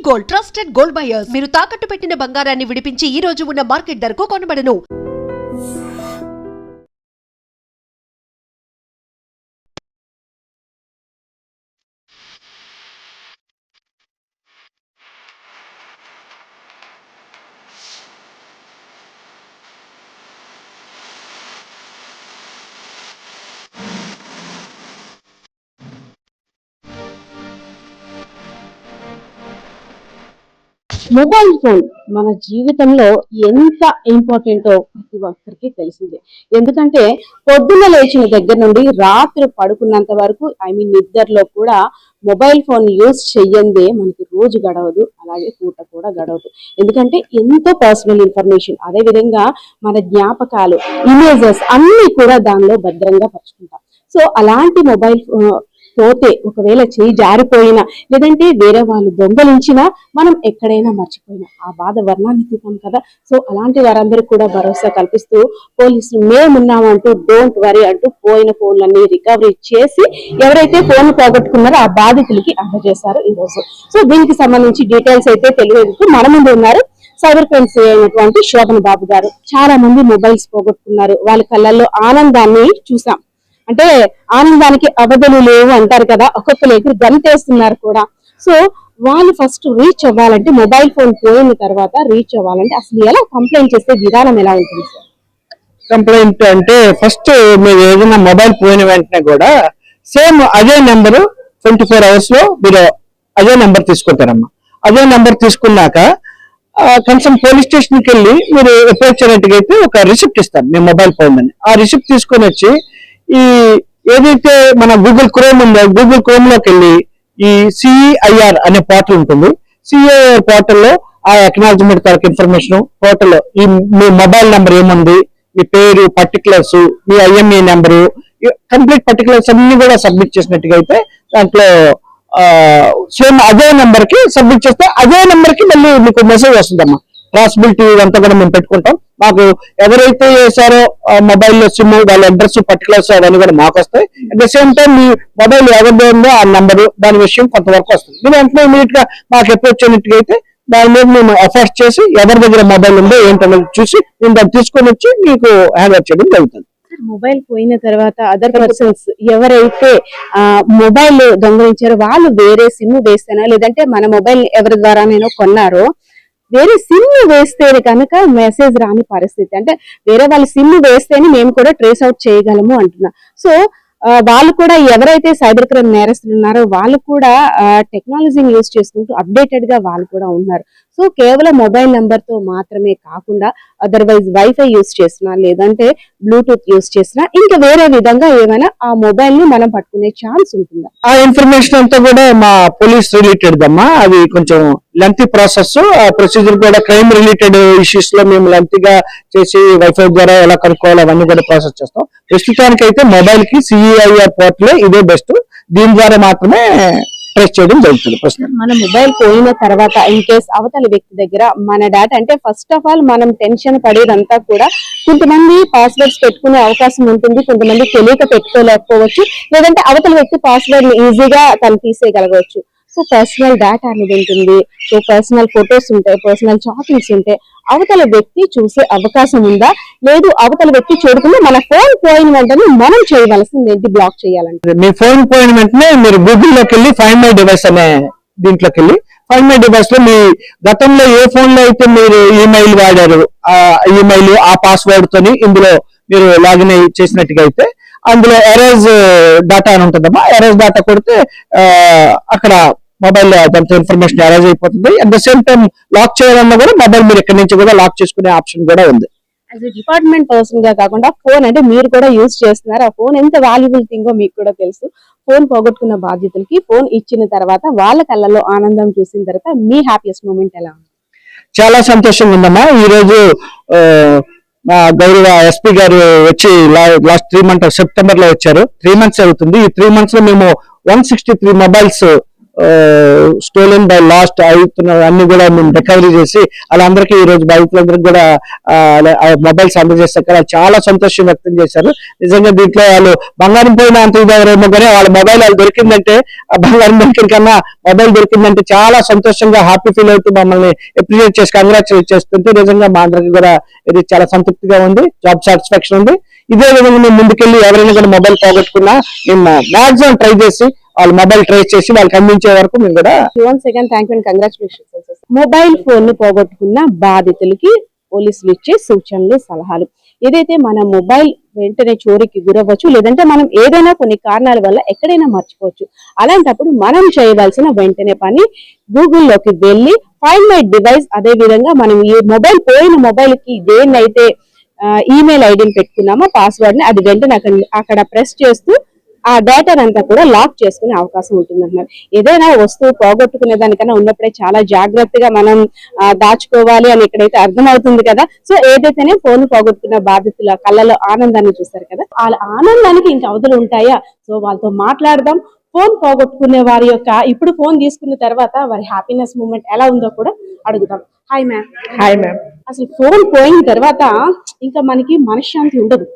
Gold trusted gold buyers మీరు తాకట్టు పెట్టిన బంగారాన్ని విడిపించి ఈ రోజు ఉన్న మార్కెట్ ధరకు కొనబడను. మొబైల్ ఫోన్ మన జీవితంలో ఎంత ఇంపార్టెంటో ప్రతి ఒక్కరికి తెలిసిందే. ఎందుకంటే పొద్దున్న లేచిన దగ్గర నుండి రాత్రి పడుకున్నంత వరకు నిద్రలో కూడా మొబైల్ ఫోన్ యూజ్ చెయ్యందే మనకి రోజు గడవదు, అలాగే పూట కూడా గడవదు. ఎందుకంటే ఎంతో పర్సనల్ ఇన్ఫర్మేషన్, అదే విధంగా మన జ్ఞాపకాలు, ఇమేజెస్ అన్ని కూడా దానిలో భద్రంగా పరుచుకుంటాం. సో అలాంటి మొబైల్ పోతే, ఒకవేళ చేయి జారిపోయినా, లేదంటే వేరే వాళ్ళు దొంగలించినా, మనం ఎక్కడైనా మర్చిపోయినా ఆ బాధ వర్ణాతీతం కదా. సో అలాంటి వారందరికీ కూడా భరోసా కల్పిస్తూ పోలీసులు మేమున్నామంటూ డోంట్ వరీ అంటూ పోయిన ఫోన్లన్నీ రికవరీ చేసి ఎవరైతే ఫోన్ పోగొట్టుకున్నారో ఆ బాధితులకి అందజేశారు ఈ రోజు. సో దీనికి సంబంధించి డీటెయిల్స్ అయితే తెలియదు. మన ముందు ఉన్నారు సైబర్ క్రైమ్స్ అయినటువంటి శోభన్ బాబు గారు. చాలా మంది మొబైల్స్ పోగొట్టుకున్నారు, వాళ్ళ కళ్ళల్లో ఆనందాన్ని చూసాం. అంటే ఆనందానికి అవధులు లేవు అంటారు కదా, ఒక్కొక్కరు ఎదురు గంతేస్తున్నారు కూడా. సో వాళ్ళు ఫస్ట్ రీచ్ అవ్వాలంటే, మొబైల్ ఫోన్ పోయిన తర్వాత రీచ్ అవ్వాలంటే అసలు ఎలా కంప్లైంట్ చేసే విధానం ఎలా ఉంటుంది సార్? కంప్లైంట్ అంటే ఫస్ట్ మీరు ఏదైనా మొబైల్ పోయిన వెంటనే కూడా సేమ్ అదే నెంబరు 24 hours లో మీరు అదే నెంబర్ తీసుకుంటారమ్మా. అదే నెంబర్ తీసుకున్నాక కన్సర్న్ పోలీస్ స్టేషన్కి వెళ్ళి మీరు అప్రోచ్ అయినట్టుగా అయితే ఒక రిసిప్ట్ ఇస్తారు, మీ మొబైల్ పోయిందని. ఆ రిసిప్ట్ తీసుకొని వచ్చి ఈ ఏదైతే మన గూగుల్ క్రోమ్ ఉందో, గూగుల్ క్రోమ్ లోకి వెళ్ళి ఈ సిఈఐఆర్ అనే పోర్టల్ ఉంటుంది. సిఈఐఆర్ పోర్టల్లో ఆ అక్నాలజ్మెంట్ తరగతి ఇన్ఫర్మేషన్ పోర్టల్లో ఈ మీ మొబైల్ నెంబర్ ఏముంది, మీ పేరు, పర్టికులర్స్, మీ ఐఎంఈ నెంబరు, కంప్లీట్ పర్టికులర్స్ అన్ని కూడా సబ్మిట్ చేసినట్టుగా అయితే దాంట్లో సేమ్ అదే నెంబర్ కి సబ్మిట్ చేస్తే అదే నెంబర్ కి మళ్ళీ మీకు మెసేజ్ వస్తుందమ్మా. ట్రాన్స్బిలిటీ ఇదంతా కూడా మేము పెట్టుకుంటాం. మాకు ఎవరైతే చేశారో మొబైల్ సిమ్, వాళ్ళ అడ్రస్, పర్టికులర్స్ అవన్నీ కూడా మాకు వస్తాయి. At the same time me mobile ఎవరిదో ఉందో ఆ నెంబరు, దాని విషయం కొంతవరకు వస్తుంది. మీరు వెంటనే ఇమీడియట్ గా మాకు అప్రోచ్ అయినట్టుగా అయితే దాని మీద మేము ఎఫర్ట్ చేసి ఎవరి దగ్గర మొబైల్ ఉందో ఏంటనేది చూసి మేము దాన్ని తీసుకొని వచ్చి మీకు హ్యాండ్ ఓవర్ చేయడం జరుగుతుంది. మొబైల్ పోయిన తర్వాత అదర్ పర్సన్స్ ఎవరైతే మొబైల్ దొంగలించారో వాళ్ళు వేరే సిమ్ వేస్తేనా, లేదంటే మన మొబైల్ ఎవరి ద్వారానైనా కొన్నారో వేరే సిమ్ వేస్తేనే కనుక మెసేజ్ రాని పరిస్థితి. అంటే వేరే వాళ్ళ సిమ్ వేస్తేనే మేము కూడా ట్రేస్ అవుట్ చేయగలము అంటున్నా. సో వాళ్ళు కూడా ఎవరైతే సైబర్ క్రైమ్ నేరస్తులు ఉన్నారో వాళ్ళు కూడా టెక్నాలజీని యూజ్ చేసుకుంటూ అప్డేటెడ్ గా వాళ్ళు కూడా ఉన్నారు. సో కేవలం మొబైల్ నెంబర్ తో మాత్రమే కాకుండా అదర్వైజ్ వైఫై యూజ్ చేసినా, లేదంటే బ్లూటూత్ యూజ్ చేసినా, ఇంకా వేరే విధంగా ఏమైనా ఆ మొబైల్ ని మనం పట్టుకునే ఛాన్స్ ఉంటుందా? ఆ ఇన్ఫర్మేషన్ అంతా కూడా మా పోలీస్ రిలేటెడ్ అమ్మా. అది కొంచెం లెంతీ ప్రాసెస్. ఆ ప్రొసీజర్ కూడా క్రైమ్ రిలేటెడ్ ఇష్యూస్ లో మేము లెంతీగా చేసి వైఫై ద్వారా ఎలా కనుక్కోవాలి అవన్నీ కూడా ప్రాసెస్ చేస్తాం. ప్రస్తుతానికి అయితే మొబైల్ కి సిఈఐఆర్ పోర్టల్ ఇదే బెస్ట్. దీని ద్వారా మాత్రమే ట్రేస్ చేయడం జరుగుతుంది. మన మొబైల్ పోయిన తర్వాత ఇన్ కేస్ అవతల వ్యక్తి దగ్గర మన డేటా, అంటే ఫస్ట్ ఆఫ్ ఆల్ మనం టెన్షన్ పడేదంతా కూడా కొంతమంది పాస్వర్డ్స్ పెట్టుకునే అవకాశం ఉంటుంది, కొంతమంది తెలియక పెట్టుకోలేకపోవచ్చు, లేదంటే అవతల వ్యక్తి పాస్వర్డ్ ఈజీగా తను తీసేయగలగవచ్చు. సో పర్సనల్ డేటా అనేది ఉంటుంది, సో పర్సనల్ ఫొటోస్ ఉంటాయి, పర్సనల్ చాటింగ్స్ ఉంటాయి. అవతల వ్యక్తి చూసే అవకాశం ఉందా? లేదు అవతల వ్యక్తి చూడకుండా మన ఫోన్ పోయిన వెంటనే మనం చేయవలసింది ఏంటి? బ్లాక్ చేయాలంటే మీ ఫోన్ పోయిన వెంటనే మీరు గూగుల్లోకి వెళ్ళి ఫైండ్ మై డివైస్ అనే దీంట్లోకి వెళ్ళి ఫైండ్ మై డివైస్ లో మీ గతంలో ఏ ఫోన్ లో అయితే మీరు ఈమెయిల్ వాడారు, ఆ ఈమెయిల్ ఆ పాస్వర్డ్ తోని ఇందులో మీరు లాగిన్ చేసినట్టుగా అయితే అందులో ఎరేజ్ డేటా అని ఉంటుందమ్మా. ఎరేజ్ డేటా కొడితే అక్కడ మొబైల్ దాంతో ఇన్ఫర్మేషన్ ఎరేజ్ అయిపోతుంది. At the same time lock చేయాలన్నా కూడా మొబైల్ మీరు ఎక్కడి నుంచి కూడా లాక్ చేసుకునే ఆప్షన్ కూడా ఉంది. యాజ్ ఎ డిపార్ట్మెంట్ పర్సన్ గా కాకుండా ఫోన్ అంటే మీరు కూడా యూజ్ చేస్తున్నారు, ఆ ఫోన్ ఎంత వాల్యుబుల్ థింగో మీకు కూడా తెలుసు. ఫోన్ పోగొట్టుకున్న బాధ్యతలకి ఫోన్ ఇచ్చిన తర్వాత వాళ్ళ కళ్ళల్లో ఆనందం చూసిన తర్వాత మీ హ్యాపీయెస్ట్ మూమెంట్ ఎలా ఉంది? చాలా సంతోషంగా ఉందమ్మా. ఈ రోజు మా గౌరవ ఎస్పీ గారు వచ్చి లాస్ట్ 3 months సెప్టెంబర్ లో వచ్చారు. 3 months అవుతుంది. ఈ 3 months లో మేము 163 మొబైల్స్ స్టోలెన్ బై లాస్ట్ అవుతున్న అన్ని కూడా మేము రికవరీ చేసి వాళ్ళందరికీ ఈ రోజు బాధితులందరికీ కూడా మొబైల్స్ అందజేస్తారు. చాలా సంతోషం వ్యక్తం చేశారు. నిజంగా దీంట్లో వాళ్ళు బంగారం పోయిన అంత ఇదేమో కానీ వాళ్ళ మొబైల్ వాళ్ళు దొరికిందంటే, ఆ బంగారం దొరికిన కన్నా మొబైల్ దొరికిందంటే చాలా సంతోషంగా హ్యాపీ ఫీల్ అవుతూ మమ్మల్ని అప్రిషియేట్ చేసి కంగ్రాచులేట్ చేస్తుంటే నిజంగా మా అందరికి కూడా ఇది చాలా సంతృప్తిగా ఉంది. జాబ్ సాటిస్ఫాక్షన్ ఉంది. ఇదే విధంగా మేము ముందుకెళ్ళి ఎవరైనా కూడా మొబైల్ పోగొట్టుకున్నా మేము మాక్సిమం ట్రై చేసి వాళ్ళు మొబైల్ ట్రేస్ చేసి వాళ్ళకి అందించే వరకు మేము కూడా. Once again thank you and congratulations. Mobile phone ని పోగొట్టుకున్న బాధితులకి పోలీసులు ఇచ్చే సూచనలు, సలహాలు. ఏదైతే మన మొబైల్ వెంటనే చోరీకి గురవ్వచ్చు, లేదంటే మనం ఏదైనా కొన్ని కారణాల వల్ల ఎక్కడైనా మర్చిపోవచ్చు. అలాంటప్పుడు మనం చేయవలసిన వెంటనే పని గూగుల్లోకి వెళ్ళి ఫైండ్ మై డివైస్, అదే విధంగా మనం ఈ మొబైల్ పోయిన మొబైల్ కి దేన్నైతే ఈమెయిల్ ఐడిని పెట్టుకున్నామో పాస్వర్డ్ ని అది వెంటనే అక్కడ ప్రెస్ చేస్తూ ఆ డేటా అంతా కూడా లాక్ చేసుకునే అవకాశం ఉంటుంది అన్నారు. ఏదైనా వస్తువు పోగొట్టుకునే దానికన్నా ఉన్నప్పుడే చాలా జాగ్రత్తగా మనం దాచుకోవాలి అని ఇక్కడైతే అర్థమవుతుంది కదా. సో ఏదైతేనే ఫోన్ పోగొట్టుకున్న బాధితుల కళ్ళలో ఆనందాన్ని చూస్తారు కదా, వాళ్ళ ఆనందానికి ఇంకా అవధులు ఉంటాయా? సో వాళ్ళతో మాట్లాడదాం. ఫోన్ పోగొట్టుకునే వారి యొక్క ఇప్పుడు ఫోన్ తీసుకున్న తర్వాత వారి హ్యాపీనెస్ మూమెంట్ ఎలా ఉందో కూడా అడుగుదాం. Hi ma'am. Hi ma'am. అసలు ఫోన్ పోయిన తర్వాత ఇంకా మనకి మనశ్శాంతి ఉండదు.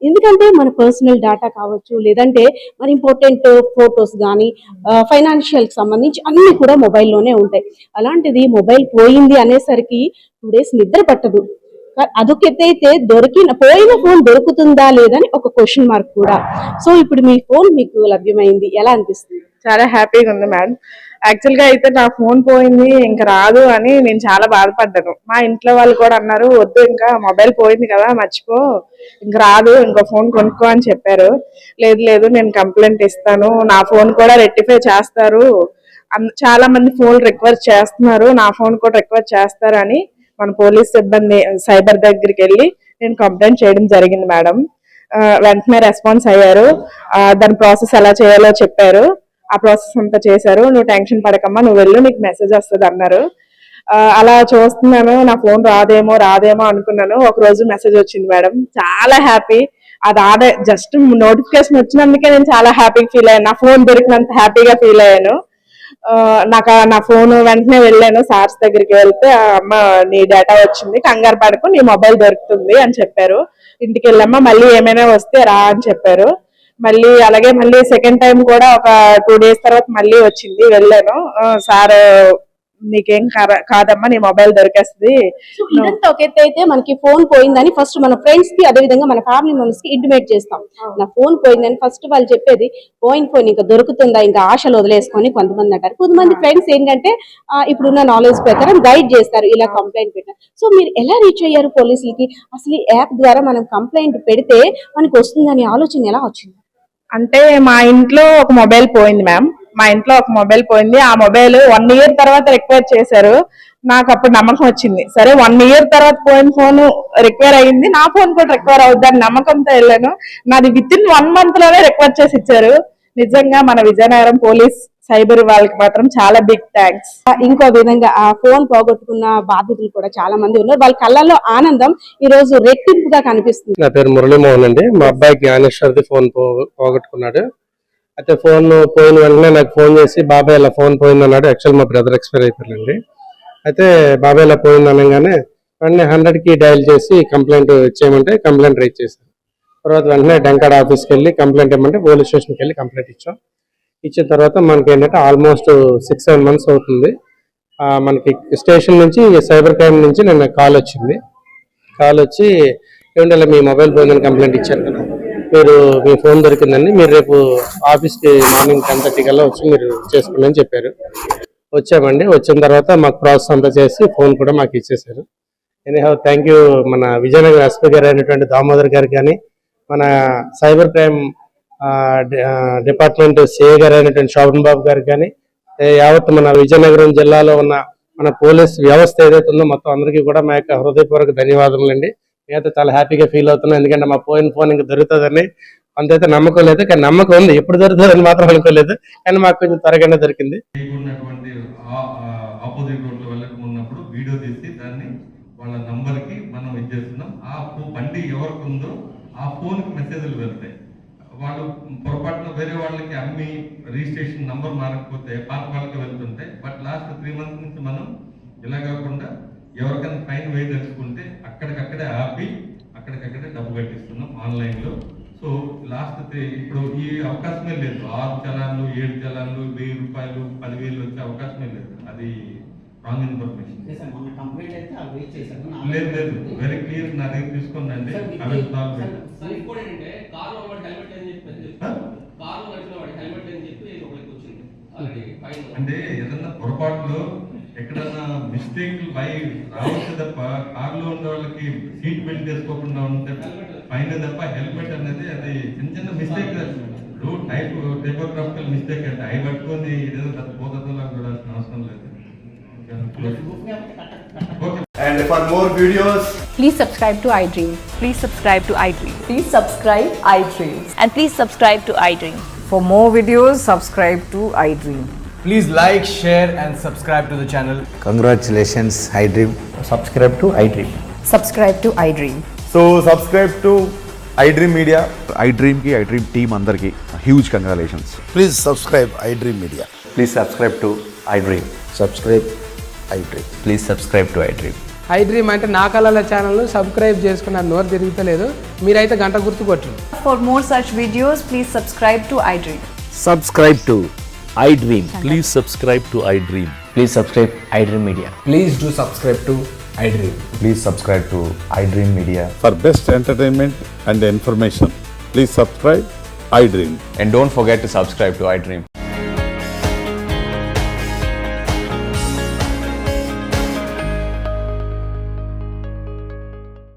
ఎందుకంటే మన పర్సనల్ డేటా కావచ్చు, లేదంటే మన ఇంపార్టెంట్ ఫొటోస్ కానీ ఫైనాన్షియల్ సంబంధించి అన్ని కూడా మొబైల్లోనే ఉంటాయి. అలాంటిది మొబైల్ పోయింది అనేసరికి 2 days నిద్ర పట్టదు. అదొక ఎత్తైతే పోయిన ఫోన్ దొరుకుతుందా లేదని ఒక క్వశ్చన్ మార్క్ కూడా. సో ఇప్పుడు మీ ఫోన్ మీకు లభ్యమైంది, ఎలా అనిపిస్తుంది? చాలా హ్యాపీగా ఉంది మేడం. యాక్చువల్ గా అయితే నా ఫోన్ పోయింది ఇంకా రాదు అని నేను చాలా బాధపడ్డాను. మా ఇంట్లో వాళ్ళు కూడా అన్నారు, వద్దు ఇంకా మొబైల్ పోయింది కదా మర్చిపో, ఇంకా రాదు, ఇంకో ఫోన్ కొనుక్కో అని చెప్పారు. లేదు లేదు నేను కంప్లైంట్ ఇస్తాను, నా ఫోన్ కూడా రెక్టిఫై చేస్తారు, చాలా మంది ఫోన్ రిక్వెస్ట్ చేస్తున్నారు, నా ఫోన్ కూడా రిక్వెస్ట్ చేస్తారు అని మన పోలీస్ సిబ్బంది సైబర్ దగ్గరికి వెళ్ళి నేను కంప్లైంట్ చేయడం జరిగింది మేడం. వెంటనే రెస్పాన్స్ అయ్యారు. దాని ప్రాసెస్ ఎలా చేయాలో చెప్పారు. ఆ ప్రాసెస్ అంతా చేశారు. నువ్వు టెన్షన్ పడకమ్మా, నువ్వు వెళ్ళు, నీకు మెసేజ్ వస్తుంది అన్నారు. అలా చూస్తున్నాను. నా ఫోన్ రాదేమో అనుకున్నాను. ఒక రోజు మెసేజ్ వచ్చింది మేడం. చాలా హ్యాపీ. అది జస్ట్ నోటిఫికేషన్ వచ్చినందుకే నేను చాలా హ్యాపీగా ఫీల్ అయ్యాను. నా ఫోన్ దొరికినంత హ్యాపీగా ఫీల్ అయ్యాను. నాకు నా ఫోన్ వెంటనే వెళ్ళాను సార్స్ దగ్గరికి. వెళ్తే అమ్మ నీ డేటా వచ్చింది, కంగారు పడకు, నీ మొబైల్ దొరుకుతుంది అని చెప్పారు. ఇంటికి వెళ్ళమ్మా, మళ్ళీ ఏమైనా వస్తే రా అని చెప్పారు. అలాగే సెకండ్ టైం కూడా ఒక 2 days తర్వాత మళ్ళీ వచ్చింది. వెళ్ళాను. సార్ నీకేం కాదమ్మా, నీ మొబైల్ దొరికేస్తుంది. ఇదంతా ఒక ఎత్తు అయితే మనకి ఫోన్ పోయిందని ఫస్ట్ మన ఫ్రెండ్స్ కి, అదే విధంగా మన ఫ్యామిలీ మెంబర్స్ కి ఇంటిమేట్ చేస్తాం. నా ఫోన్ పోయిందని ఫస్ట్ వాళ్ళు చెప్పేది ఫోన్ ఇంకా దొరుకుతుందా, ఇంకా ఆశలు వదిలేసుకొని కొంతమంది అంటారు. కొంతమంది ఫ్రెండ్స్ ఏంటంటే ఇప్పుడున్న నాలెడ్జ్ ప్రకారం గైడ్ చేస్తారు, ఇలా కంప్లైంట్ పెట్టారు. సో మీరు ఎలా రీచ్ అయ్యారు పోలీసులకి? అసలు ఈ యాప్ ద్వారా మనం కంప్లైంట్ పెడితే మనకి వస్తుందని ఆలోచన ఎలా వచ్చింది? అంటే మా ఇంట్లో ఒక మొబైల్ పోయింది మ్యామ్. ఆ మొబైల్ 1 year తర్వాత రిక్వైర్ చేశారు. నాకు అప్పుడు నమ్మకం వచ్చింది, సరే 1 year తర్వాత పోయిన ఫోన్ రిక్వైర్ అయ్యింది, నా ఫోన్ కూడా రిక్వైర్ అవుద్దని నమ్మకంతో వెళ్ళాను. నాది వితిన్ 1 month లోనే రిక్వైర్ చేసి ఇచ్చారు. నిజంగా మన విజయనగరం పోలీస్ సైబర్ వాళ్ళకి మాత్రం చాలా బిగ్ థ్యాంక్స్. ఇంకో విధంగా ఆ ఫోన్ పోగొట్టుకున్న బాధితులు కూడా చాలా మంది ఉన్నారు. వాళ్ళ కళ్ళల్లో ఆనందం ఈ రోజు రెట్టింపుగా కనిపిస్తుంది. నా పేరు మురళీమోహన్ అండి. మా అబ్బాయి జ్ఞానేశ్వర్ది ఫోన్ పోగొట్టుకున్నాడు. అయితే ఫోన్ పోయిన వెంటనే నాకు ఫోన్ చేసి బాబాయ్ ఇలా ఫోన్ పోయింది అన్నాడు. యాక్చువల్ మా బ్రదర్ ఎక్స్పైర్ అయిపోయిందండి. అయితే బాబాయ్ ఇలా పోయింది అనగానే వెంటనే 100కి డయల్ చేసి కంప్లైంట్ ఇచ్చేయమంటే కంప్లైంట్ రైజ్ చేశాను. తర్వాత వెంటనే డెంకాడ్ ఆఫీస్కి వెళ్ళి కంప్లైంట్ ఇవ్వమంటే పోలీస్ స్టేషన్కి వెళ్ళి కంప్లైంట్ ఇచ్చాం. ఇచ్చిన తర్వాత మనకి ఏంటంటే ఆల్మోస్ట్ 6-7 months అవుతుంది. మనకి స్టేషన్ నుంచి సైబర్ క్రైమ్ నుంచి నిన్న కాల్ వచ్చింది. కాల్ వచ్చి ఏమిటంటే మీ మొబైల్ పోయిందని కంప్లైంట్ ఇచ్చారు కదా, మీ ఫోన్ దొరికిందండి, మీరు రేపు ఆఫీస్కి మార్నింగ్ 10:30 కల్లా వచ్చి మీరు చేసుకోండి అని చెప్పారు. వచ్చామండి. వచ్చిన తర్వాత మాకు ప్రాసెస్ అంతా చేసి ఫోన్ కూడా మాకు ఇచ్చేసారు. ఎనీహౌ థ్యాంక్ యూ మన విజయనగరం ఎస్పీ గారు అయినటువంటి దామోదర్ గారు కానీ, మన సైబర్ క్రైమ్ డిపార్ట్మెంట్ సిఐ గారు అయినటువంటి శోభన్ బాబు గారు కానీ, యావత్ మన విజయనగరం జిల్లాలో ఉన్న మన పోలీస్ వ్యవస్థ ఏదైతే ఉందో మొత్తం అందరికీ కూడా మా యొక్క హృదయపూర్వక ధన్యవాదములండి. నేనైతే చాలా హ్యాపీగా ఫీల్ అవుతున్నాను. ఎందుకంటే మా పోయిన ఫోన్ ఇంకా దొరుకుతుందని అంతైతే నమ్మకం లేదు, కానీ నమ్మకం ఉంది. ఎప్పుడు దొరుకుతుందని మాత్రం అనుకోలేదు, కానీ మాకు కొంచెం త్వరగానే దొరికింది. ఆపోజిట్ రోడ్ లో వెళ్ళకున్నప్పుడు వీడియో తీసి దాన్ని వాళ్ళ నంబర్ కి మనం ఇచ్చేస్తున్నాం. ఆ బండి ఎవరికి ఉందో ఆ ఫోన్ కి మెసేజ్లు వెళ్తాయి. వాళ్ళు పొరపాటున వేరే వాళ్ళకి అమ్మి రిజిస్ట్రేషన్ నంబర్ మారకపోతే పాత వాళ్ళకి వెళ్తుంటాయి. బట్ లాస్ట్ 3 months నుంచి మనం ఇలా కాకుండా ఎవరికైనా ఫైన్ వేయదలుచుకుంటే అక్కడికక్కడే ఆపి అక్కడికక్కడే డబ్బు కట్టిస్తున్నాం ఆన్లైన్లో. సో లాస్ట్ ఇప్పుడు ఈ అవకాశమే లేదు. 6 చలాన్లు 7 చలాన్లు 1000 రూపాయలు 10,000 వచ్చే అవకాశమే లేదు. అది రాంగ్ ఇన్ఫర్మేషన్. లేదు లేదు, వెరీ క్లియర్ నా దగ్గర తీసుకోండి. అవి అంటే ఏదన్నా పొరపాటులో ఎక్కడన్నా మిస్టేక్ బై రావచ్చు తప్ప కార్లో ఉన్న వాళ్ళకి సీట్ బెల్ట్ వేసుకోకుండా ఉంటే పైన తప్ప హెల్మెట్ అనేది అది చిన్న చిన్న మిస్టేక్. టైపోగ్రాఫికల్ మిస్టేక్ అంటే అవి పట్టుకొని ఏదో పోతలా చూడాల్సిన అవసరం లేదు. And for more videos, Please subscribe to iDream. Please subscribe to iDream. Please subscribe iDream. And please subscribe to iDream. For more videos, subscribe to iDream. please like, share, and subscribe to the channel. Congratulations, iDream. Subscribe to iDream. Subscribe to iDream. So subscribe to iDream Media. iDream team andarki huge congratulations. Please subscribe iDream Media. Please subscribe to iDream. Subscribe iDream. Please subscribe to iDream. iDream అంటే నా కళల ఛానల్ను subscribe చేసుకున్న నోరు తిరుగుతలేదు. మీరైతే గంట గుర్తు కొట్టండి. For more such videos, please subscribe to iDream. Subscribe to iDream. Please subscribe to iDream. Please subscribe iDream Media. Please do subscribe to iDream. Please subscribe to iDream Media. For best entertainment and information, please subscribe iDream. And don't forget to subscribe to iDream.